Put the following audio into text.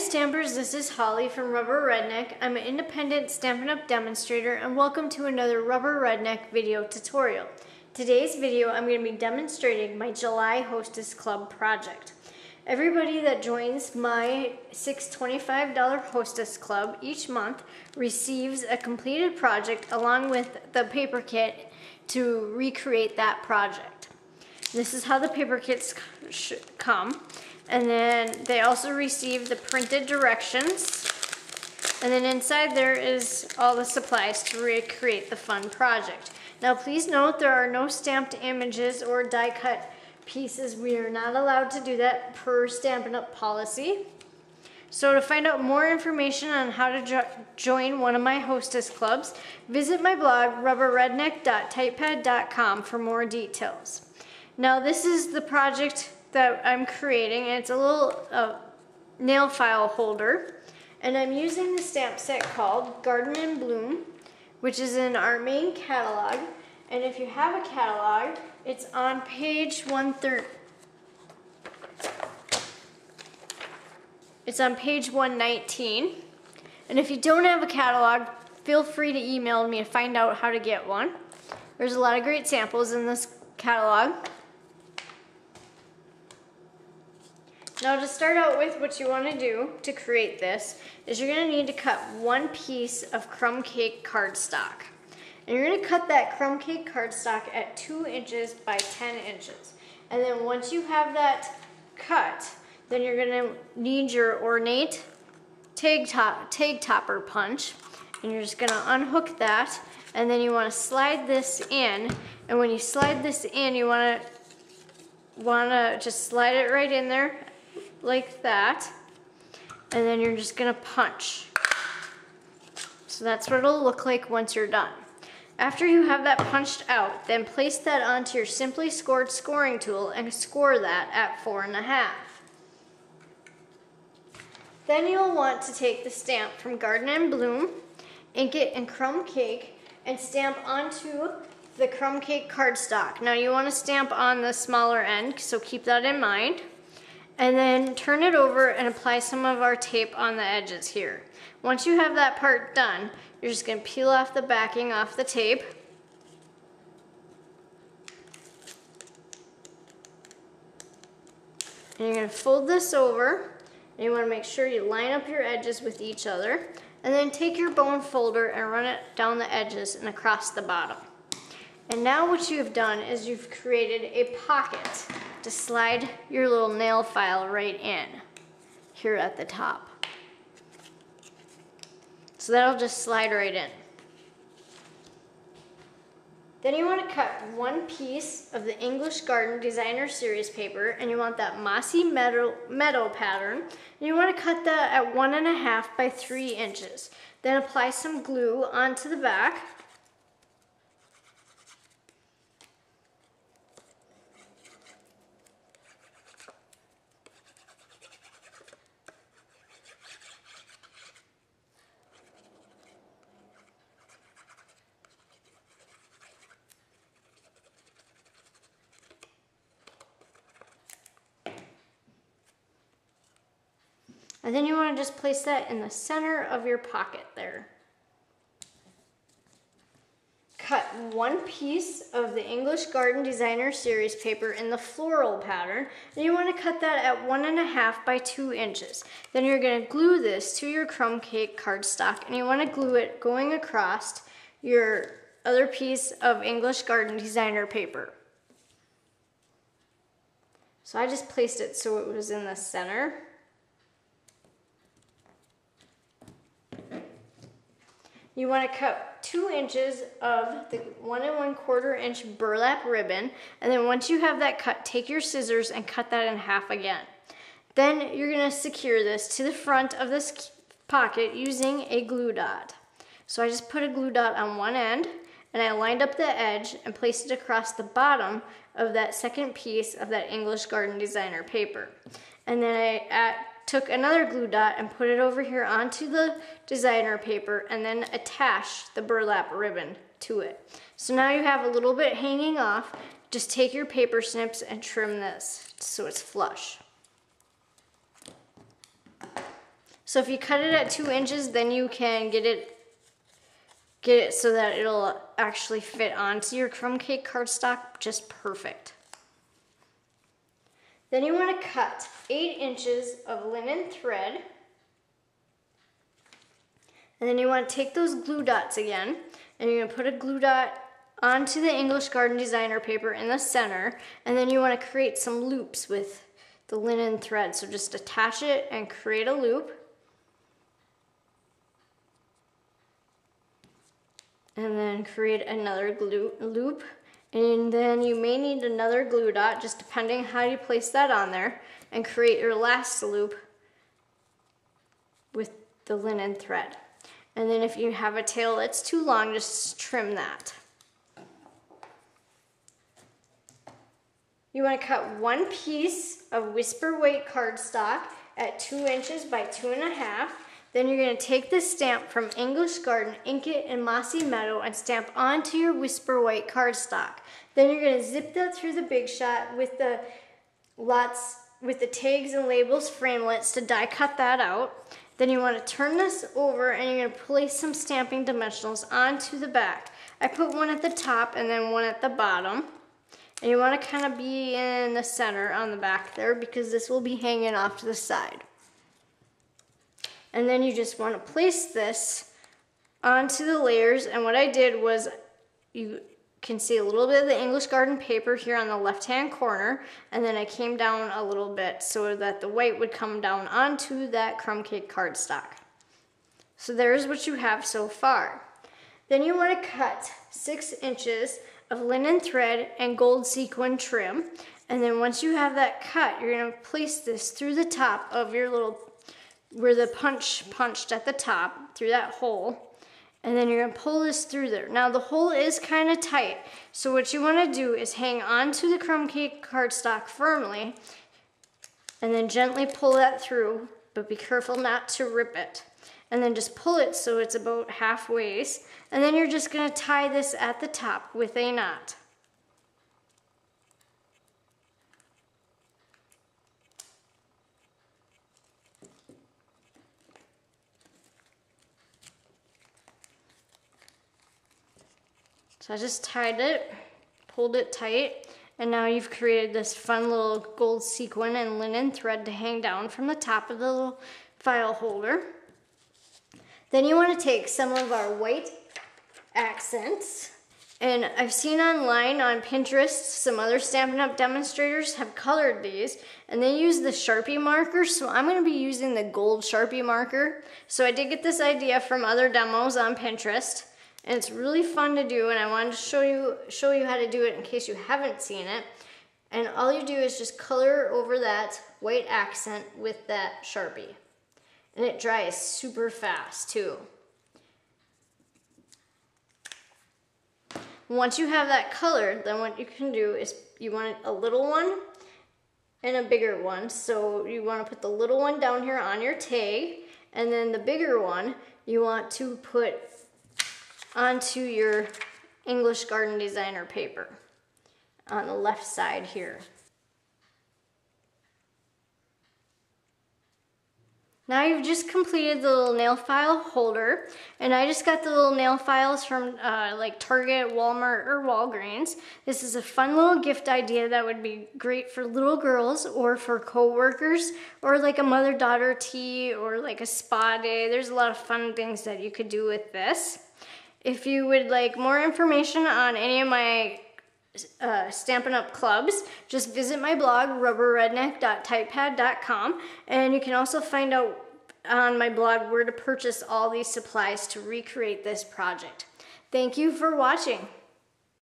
Stampers, this is Holly from Rubber Redneck. I'm an independent Stampin' Up! Demonstrator and welcome to another Rubber Redneck video tutorial. Today's video I'm going to be demonstrating my July Hostess Club project. Everybody that joins my $625 Hostess Club each month receives a completed project along with the paper kit to recreate that project. This is how the paper kits come. And then they also receive the printed directions. And then inside there is all the supplies to recreate the fun project. Now please note there are no stamped images or die cut pieces. We are not allowed to do that per Stampin' Up! Policy. So to find out more information on how to join one of my hostess clubs, visit my blog rubberredneck.typepad.com for more details. Now this is the project that I'm creating, and it's a little nail file holder, and I'm using the stamp set called Garden in Bloom, which is in our main catalog. And if you have a catalog, it's on page 130. It's on page 119. And if you don't have a catalog, feel free to email me to find out how to get one. There's a lot of great samples in this catalog. Now to start out with, what you want to do to create this is you're going to need to cut one piece of crumb cake cardstock. And you're going to cut that crumb cake cardstock at 2 inches by 10 inches. And then once you have that cut, then you're going to need your ornate tag topper punch. And you're just going to unhook that, and then you want to slide this in. And when you slide this in, you want to just slide it right in there like that, and then you're just gonna punch. So that's what it'll look like once you're done. After you have that punched out, then place that onto your Simply Scored scoring tool and score that at 4.5. Then you'll want to take the stamp from Garden in Bloom, ink it in crumb cake, and stamp onto the crumb cake cardstock. Now you want to stamp on the smaller end, so keep that in mind. And then turn it over and apply some of our tape on the edges here. Once you have that part done, you're just going to peel off the backing off the tape. And you're going to fold this over, and you want to make sure you line up your edges with each other. And then take your bone folder and run it down the edges and across the bottom. And now what you've done is you've created a pocket to slide your little nail file right in here at the top. So that'll just slide right in. Then you want to cut one piece of the English Garden Designer Series paper, and you want that mossy meadow pattern. And you want to cut that at 1.5 by 3 inches. Then apply some glue onto the back. And then you want to just place that in the center of your pocket there. Cut one piece of the English Garden Designer Series paper in the floral pattern, and you want to cut that at 1.5 by 2 inches. Then you're going to glue this to your crumb cake cardstock, and you want to glue it going across your other piece of English Garden Designer paper. So I just placed it so it was in the center. You want to cut 2 inches of the 1 1/4 inch burlap ribbon, and then once you have that cut, take your scissors and cut that in half again. Then you're going to secure this to the front of this pocket using a glue dot. So I just put a glue dot on one end, and I lined up the edge and placed it across the bottom of that second piece of that English Garden Designer paper. And then I took another glue dot and put it over here onto the designer paper, and then attach the burlap ribbon to it. So now you have a little bit hanging off. Just take your paper snips and trim this so it's flush. So if you cut it at 2 inches, then you can get it so that it'll actually fit onto your crumb cake cardstock just perfect. Then you want to cut 8 inches of linen thread. And then you want to take those glue dots again, and you're going to put a glue dot onto the English Garden Designer paper in the center, and then you want to create some loops with the linen thread. So just attach it and create a loop. And then create another loop. And then you may need another glue dot, just depending how you place that on there, and create your last loop with the linen thread. And then if you have a tail that's too long, just trim that. You want to cut 1 piece of Whisper White cardstock at 2 inches by 2.5. Then you're going to take this stamp from English Garden, ink it in Mossy Meadow, and stamp onto your Whisper White cardstock. Then you're going to zip that through the Big Shot with the tags and labels framelits to die cut that out. Then you want to turn this over and you're going to place some stamping dimensionals onto the back. I put one at the top and then one at the bottom. And you want to kind of be in the center on the back there because this will be hanging off to the side. And then you just want to place this onto the layers. And what I did was, you can see a little bit of the English Garden paper here on the left-hand corner. And then I came down a little bit so that the white would come down onto that crumb cake cardstock. So there's what you have so far. Then you want to cut 6 inches of linen thread and gold sequin trim. And then once you have that cut, you're going to place this through the top of your little, where the punched at the top, through that hole. And then you're going to pull this through there. Now the hole is kind of tight, so what you want to do is hang onto the crumb cake cardstock firmly and then gently pull that through, but be careful not to rip it. And then just pull it so it's about halfway. And then you're just going to tie this at the top with a knot. So I just tied it, pulled it tight, and now you've created this fun little gold sequin and linen thread to hang down from the top of the little file holder. Then you want to take some of our white accents, and I've seen online on Pinterest some other Stampin' Up! Demonstrators have colored these, and they use the Sharpie marker, so I'm going to be using the gold Sharpie marker. So I did get this idea from other demos on Pinterest. And it's really fun to do, and I wanted to show you how to do it in case you haven't seen it. And all you do is just color over that white accent with that Sharpie. And it dries super fast too. Once you have that colored, then what you can do is you want a little one and a bigger one. So you want to put the little one down here on your tag, and then the bigger one you want to put onto your English Garden Designer paper on the left side here. Now you've just completed the little nail file holder, and I just got the little nail files from like Target, Walmart, or Walgreens. This is a fun little gift idea that would be great for little girls or for co-workers, or like a mother-daughter tea, or like a spa day. There's a lot of fun things that you could do with this. If you would like more information on any of my Stampin' Up! Clubs, just visit my blog, rubberredneck.typepad.com, and you can also find out on my blog where to purchase all these supplies to recreate this project. Thank you for watching.